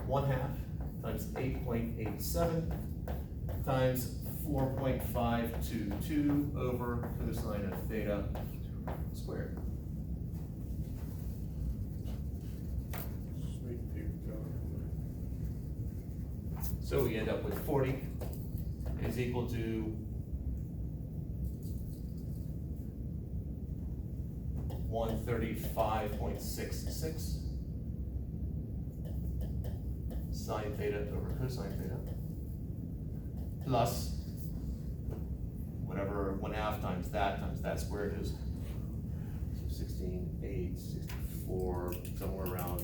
1/2 times 8.87 times 4.522 over cosine of theta squared. Sweet paper. So we end up with 40 is equal to 135.66 sine theta over cosine theta plus whatever 1/2 times that squared is 16.8, 64, somewhere around.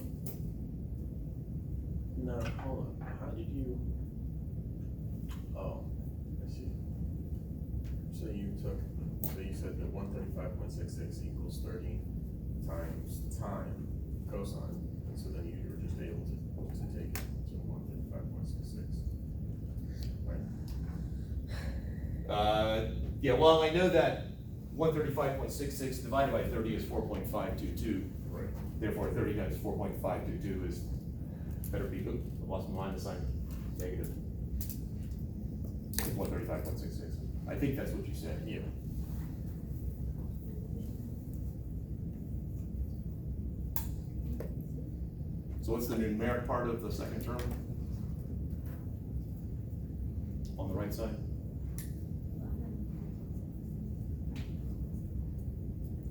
No, hold on. How did you? Oh, I see. So you said that 135.66 equals 30 times time cosine, and so then you were just able to take it to 135.66, right? Yeah, well, I know that 135.66 divided by 30 is 4.522. Right. Therefore, 30 times 4.522 is, better be good, plus minus sign negative. 135.66. I think that's what you said. Yeah. So what's the numeric part of the second term? On the right side?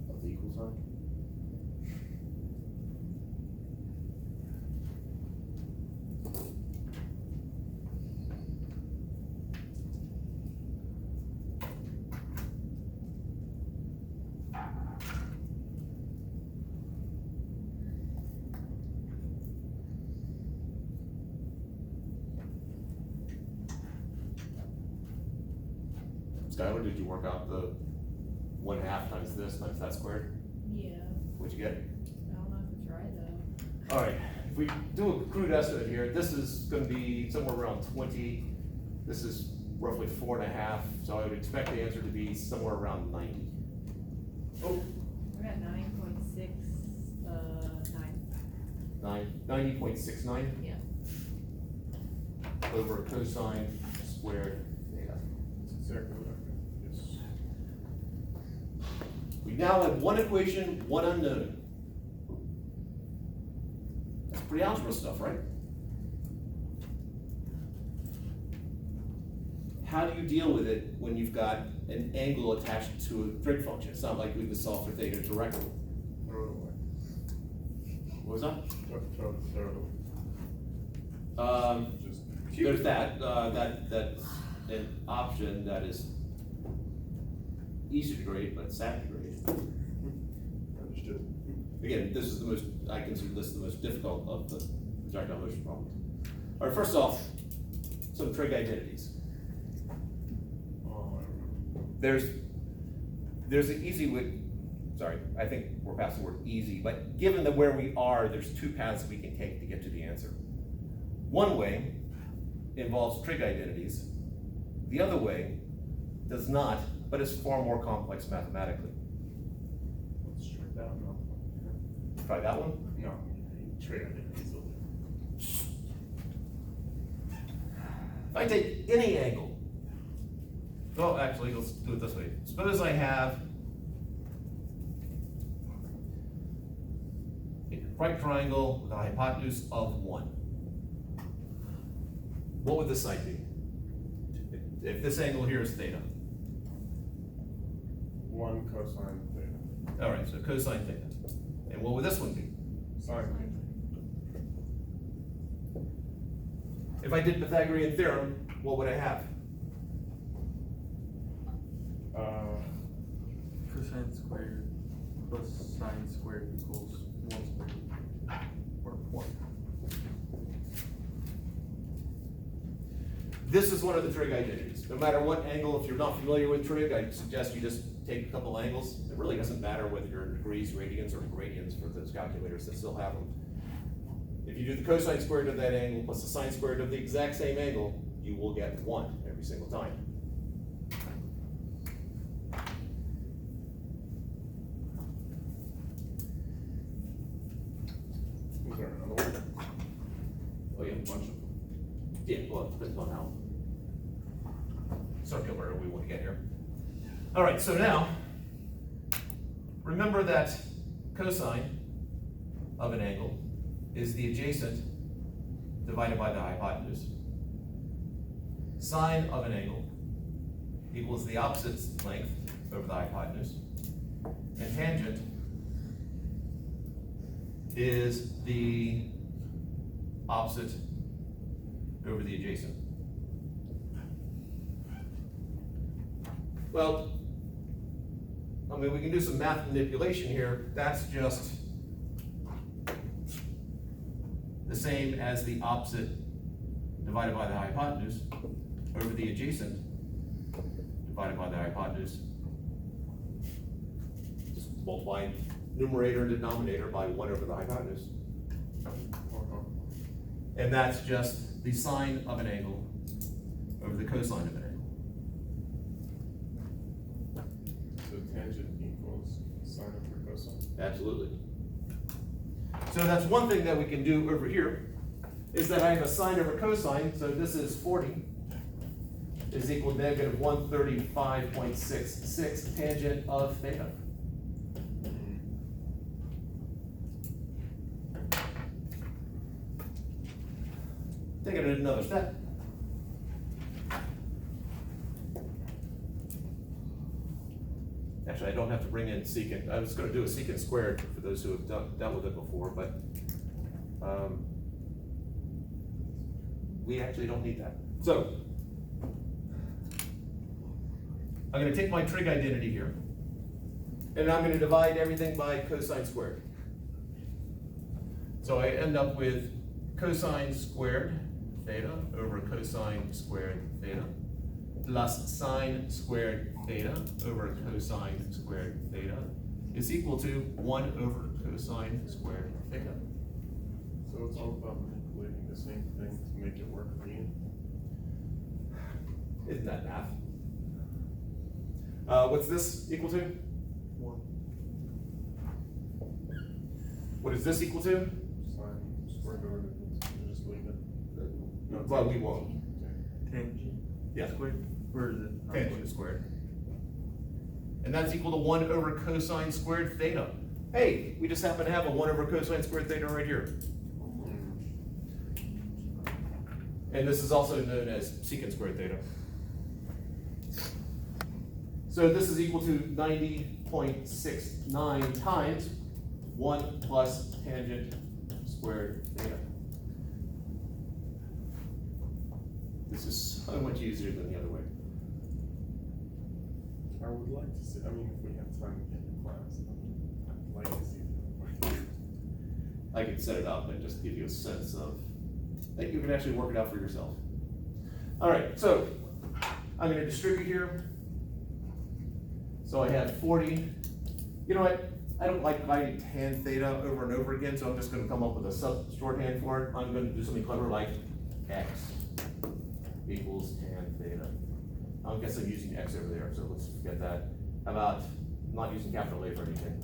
Of the equal sign? Skylar, did you work out the 1/2 times this times that squared? Yeah, What'd you get? I don't know if it's right though. All right, if we do a crude estimate here, this is gonna be somewhere around 20. This is roughly 4.5, so I would expect the answer to be somewhere around 90. Oh, We're at 9.69. 90.69 Yeah. over cosine squared theta. That's exactly what I meant. Yes. We now have one equation, one unknown. That's pre-algebra stuff, right? How do you deal with it when you've got an angle attached to a trig function? It's not like we could solve for theta directly. Throw it away. What was that? Throw it away. Just keep There's it. that's an option that is easy to grade, but sad to grade. Understood. Again, this is the most, I consider this the most difficult of the projectile motion problems. All right, first off, some trig identities. Oh, I remember. There's an easy way, sorry, I think we're past the word easy, but given that where we are, there's two paths we can take to get to the answer. One way involves trig identities. The other way does not, but is far more complex mathematically. Let's try that one. Try that one. No, trade identities will do. If I take any angle, well, actually, let's do it this way. Suppose I have a right triangle with a hypotenuse of 1. What would this side be? If this angle here is theta. 1 cosine theta. All right, so cosine theta. And what would this one be? Sine theta. If I did Pythagorean theorem, what would I have? Cosine squared plus sine squared equals 1 squared, or 1. This is one of the trig identities. No matter what angle, if you're not familiar with trig, I suggest you just take a couple angles. It really doesn't matter whether you're in degrees, radians, or gradients for those calculators that still have them. If you do the cosine squared of that angle plus the sine squared of the exact same angle, you will get 1 every single time. Is there another one? Oh yeah. bunch of them. Yeah, well, it depends on how circular we want to get here. All right, so now, remember that cosine of an angle is the adjacent divided by the hypotenuse. Sine of an angle equals the opposite length over the hypotenuse. And tangent is the opposite over the adjacent. Well, I mean, we can do some math manipulation here. That's just the same as the opposite divided by the hypotenuse over the adjacent divided by the hypotenuse. Just multiply numerator and denominator by 1 over the hypotenuse. And that's just the sine of an angle over the cosine of an angle. So tangent equals sine over cosine. Absolutely. So that's one thing that we can do over here, is that I have a sine over cosine, so this is 40, is equal to negative 135.66 tangent of theta. Taking it another step. Actually, I don't have to bring in secant. I was going to do a secant squared for those who have dealt with it before, but we actually don't need that. So, I'm going to take my trig identity here, and I'm going to divide everything by cosine squared. So I end up with cosine squared theta over cosine squared theta plus sine squared theta over cosine squared theta is equal to 1 over cosine squared theta. So it's all about manipulating the same thing to make it work for you. Isn't that math? What's this equal to? 1. What is this equal to? Sine squared over, just leave it. No, Well, we won't. Tangent. Yeah. Squared. Where is it? Not Tangent squared. And that's equal to 1 over cosine squared theta. Hey, we just happen to have a 1 over cosine squared theta right here. And this is also known as secant squared theta. So this is equal to 90.69 times 1 plus tangent squared theta. This is so much easier than the other way. I would like to see, I mean, if we have time to get in class, I'd like to see that. I can set it up and just give you a sense of that you can actually work it out for yourself. All right, so I'm going to distribute here. So I have 40. You know what? I don't like dividing tan theta over and over again, so I'm just going to come up with a shorthand for it. I'm going to do something clever like x equals tan theta. I guess I'm using x over there, so let's forget that. How about I'm not using capital A for anything?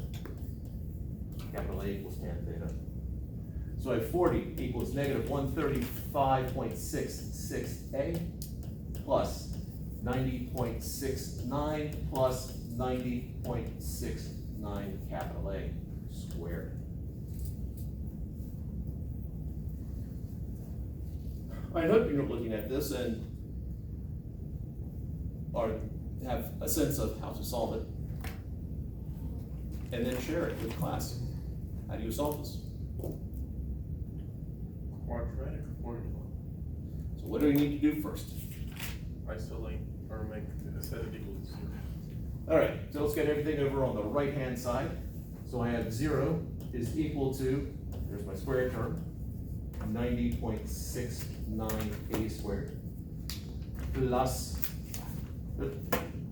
Capital A equals tan theta. So I have 40 equals negative 135.66a plus 90.69 plus 90.69 capital A squared. I hope you're looking at this and have a sense of how to solve it, and then share it with class. How do you solve this? Quadratic formula. So what do we need to do first? Isolate or make a set of equal to 0. All right, so let's get everything over on the right-hand side. So I have 0 is equal to, here's my squared term, 90.69a squared plus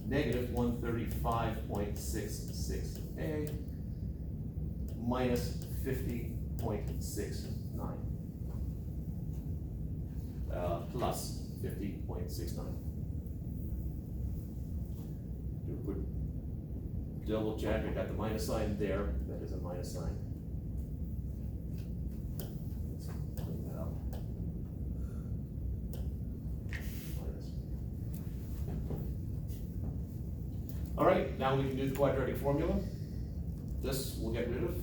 negative 135.66a minus 50.69 plus 50.69. Do a quick double check. I got the minus sign there. That is a minus sign. Let's clean that up. All right, now we can do the quadratic formula. This we'll get rid of.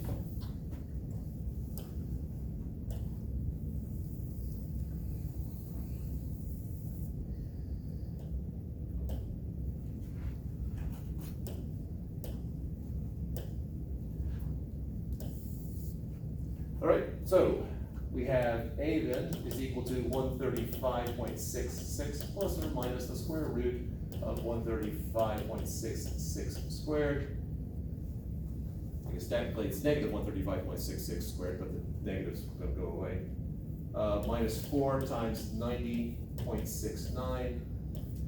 All right, so we have A then is equal to 135.66 plus or minus the square root of 135.66 squared. I guess technically it's negative 135.66 squared, but the negative's gonna go away. Minus 4 times 90.69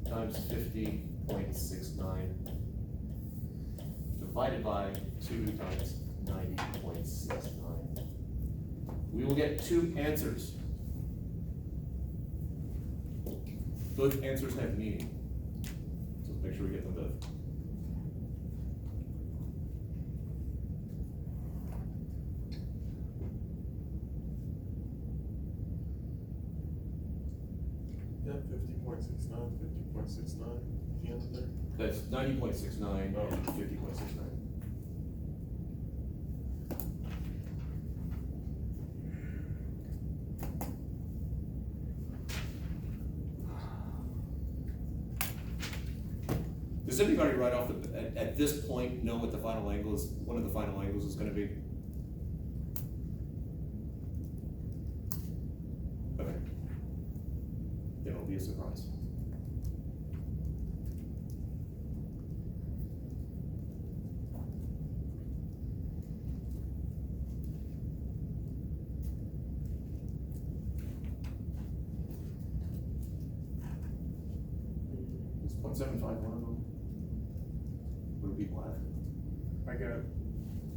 times 50.69 divided by 2 times 90.69. We will get two answers. Both answers have meaning. So let's make sure we get them both. Yeah, 50.69, at the end of there. That's 90.69 and 50.69. Does anybody right off at this point know what the final angle is, one of the final angles is gonna be? Okay. Then it'll be a surprise. Is 0.75 one of them? Would it be black? I got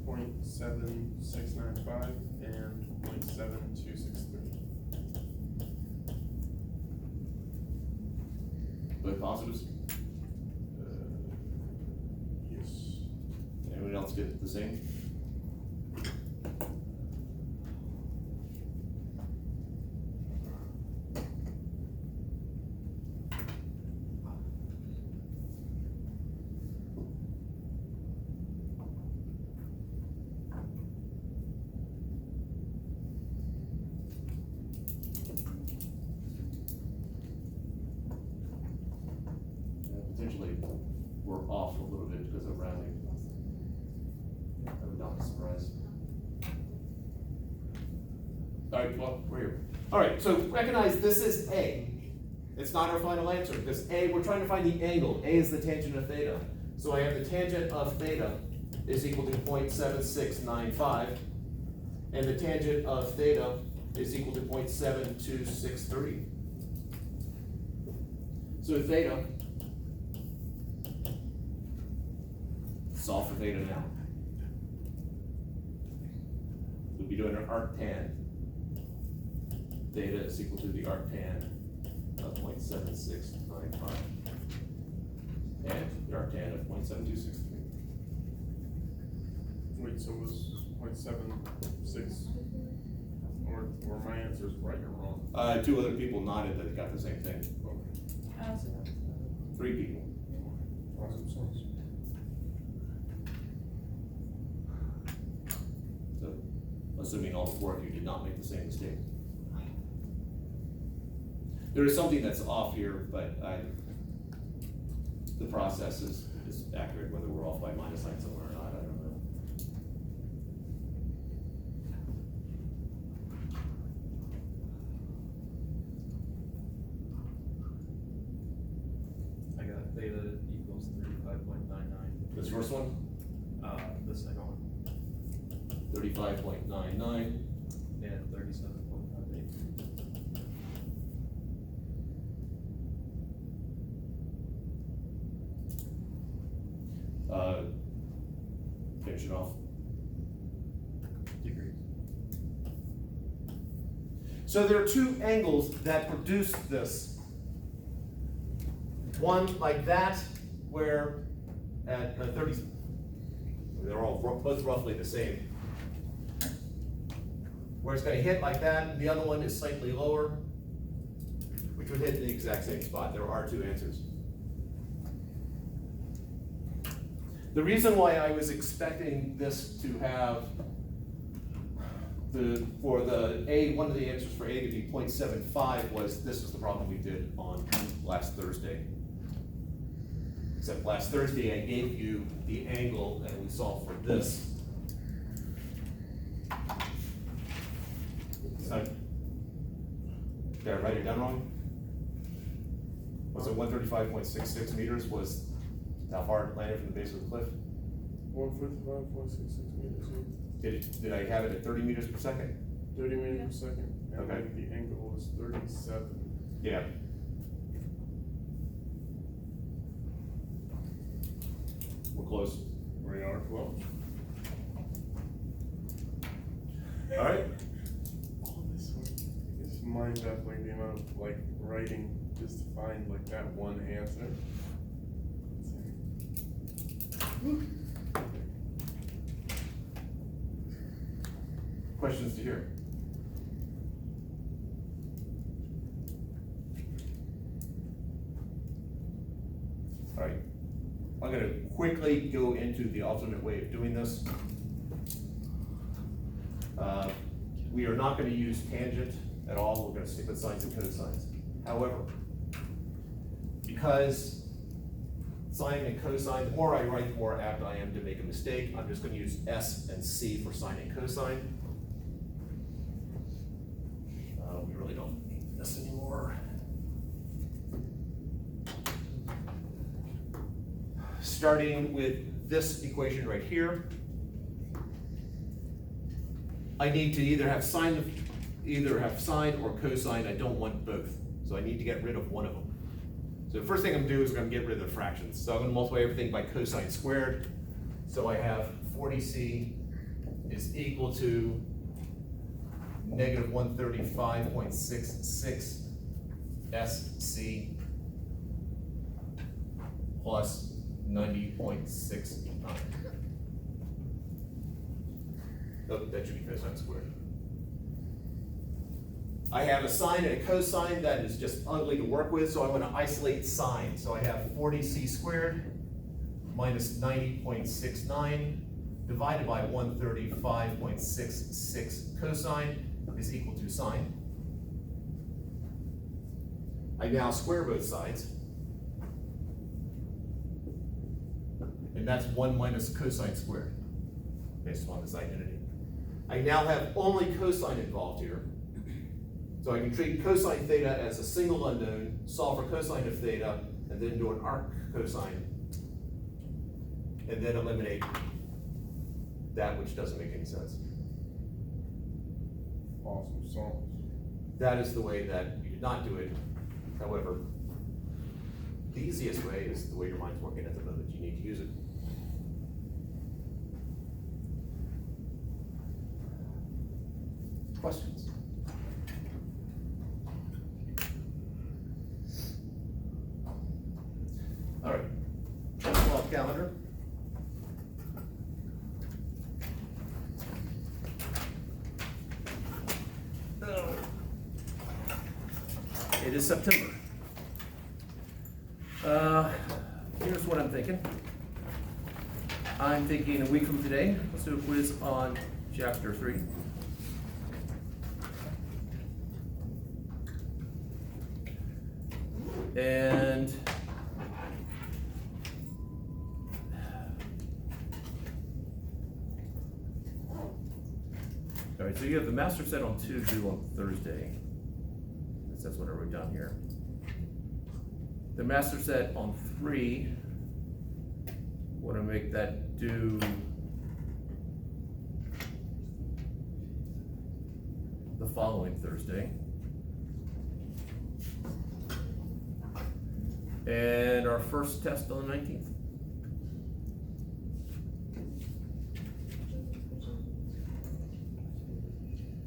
0.7695 and 0.7263. Both positives? Yes. Anyone else get the same? Potentially, we're off a little bit because of rounding. That would not be a surprise. All right, well, we're here. All right, so recognize this is A. It's not our final answer, because A, we're trying to find the angle. A is the tangent of theta. So I have the tangent of theta is equal to 0.7695, and the tangent of theta is equal to 0.7263. So theta, solve for theta now. We'll be doing an arctan. Theta is equal to the arctan of 0.7695. And the arctan of 0.7263. Wait, so it was 0.76, or my answer is right or wrong? Two other people nodded that got the same thing. Okay. 3 people. Awesome sauce. So, assuming all 4 of you did not make the same mistake. There is something that's off here, but the process is accurate, whether we're off by minus sign somewhere or not, I don't know. I got theta equals 35.99. This first one, The second one, 35.99. and 37.58. Finish it off. Degrees. So there are 2 angles that produce this. One like that, where at 30, they're all both roughly the same. Where it's gonna hit like that, and the other one is slightly lower, which would hit the exact same spot. There are 2 answers. The reason why I was expecting this to have for one of the answers for A to be 0.75 was this was the problem we did on last Thursday. Except last Thursday I gave you the angle and we solved for this. So, did I write it down wrong? Was it 135.66 meters was how far it landed from the base of the cliff? 155.66 meters, Did I have it at 30 meters per second? 30 meters per second, and Okay. then the angle was 37. Yeah. We're close. We are close. All right. All this work, it's mind-baffling the amount of like writing just to find like that one answer. Questions to hear? All right. I'm gonna quickly go into the alternate way of doing this. We are not gonna use tangent at all, we're gonna stick with sines and cosines. However, because sine and cosine, the more I write, the more apt I am to make a mistake. I'm just gonna use S and C for sine and cosine. We really don't need this anymore. Starting with this equation right here, I need to either have sine or cosine. I don't want both, so I need to get rid of one of them. So the first thing I'm gonna do is I'm gonna get rid of the fractions. So I'm gonna multiply everything by cosine squared. So I have 40C is equal to negative 135.66 SC plus 90.69. Oh, that should be cosine squared. I have a sine and a cosine that is just ugly to work with, so I'm going to isolate sine. So I have 40C squared minus 90.69 divided by 135.66 cosine is equal to sine. I now square both sides. And that's 1 minus cosine squared, based on this identity. I now have only cosine involved here. So I can treat cosine theta as a single unknown, solve for cosine of theta, and then do an arc cosine, and then eliminate that which doesn't make any sense. Awesome songs. That is the way that you did not do it. However, the easiest way is the way your mind's working at the moment. You need to use it. Questions? All right, pull out the calendar. It is September. Here's what I'm thinking. I'm thinking a week from today, let's do a quiz on chapter 3. And all right, so you have the master set on 2 due on Thursday. That's what I wrote down here. The master set on 3, want to make that due the following Thursday. And our first test on the 19th.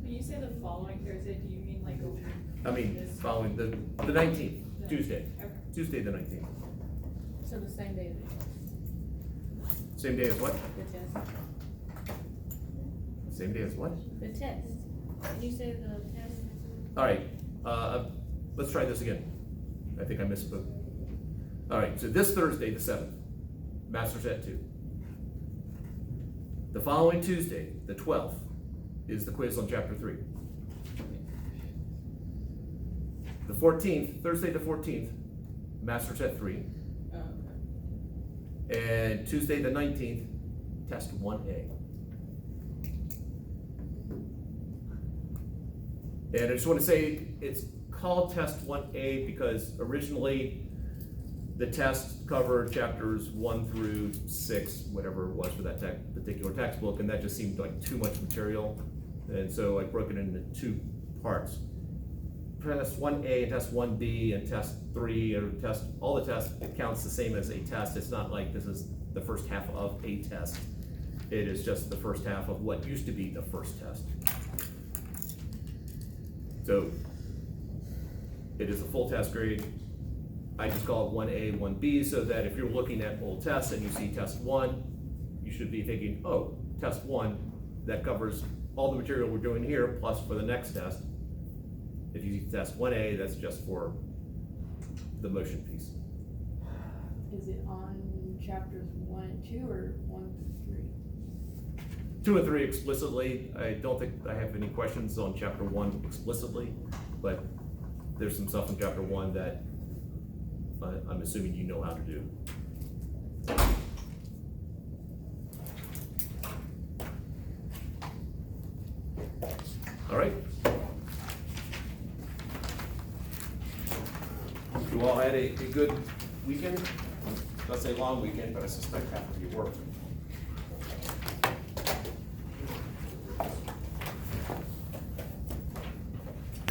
When you say the following Thursday, do you mean like a week? I mean, This- following the 19th, Tuesday, Okay. Tuesday the 19th. So the same day as Same day as what? the test? Same day as what? The test. Did you say the test? All right, let's try this again. I think I misspoke. All right, so this Thursday, the 7th, master set 2. The following Tuesday, the 12th, is the quiz on chapter 3. The 14th, Thursday the 14th, master set 3. Oh, okay. And Tuesday the 19th, test 1A. And I just want to say, it's called test 1A because originally the test covered chapters 1 through 6, whatever it was for that particular textbook, and that just seemed like too much material. And so I broke it into 2 parts. Test 1A and test 1B and test 3, or test, all the tests, it counts the same as a test. It's not like this is the first half of a test. It is just the first half of what used to be the first test. So it is a full test grade. I just call it 1A, 1B, so that if you're looking at old tests and you see test 1, you should be thinking, oh, test 1, that covers all the material we're doing here, plus for the next test. If you see test 1A, that's just for the motion piece. Is it on chapters 1 and 2 or 1 through 3? 2 and 3 explicitly. I don't think I have any questions on chapter 1 explicitly, but there's some stuff in chapter 1 that I'm assuming you know how to do. All right. You all had a good weekend? Let's say long weekend, but I suspect half of you worked.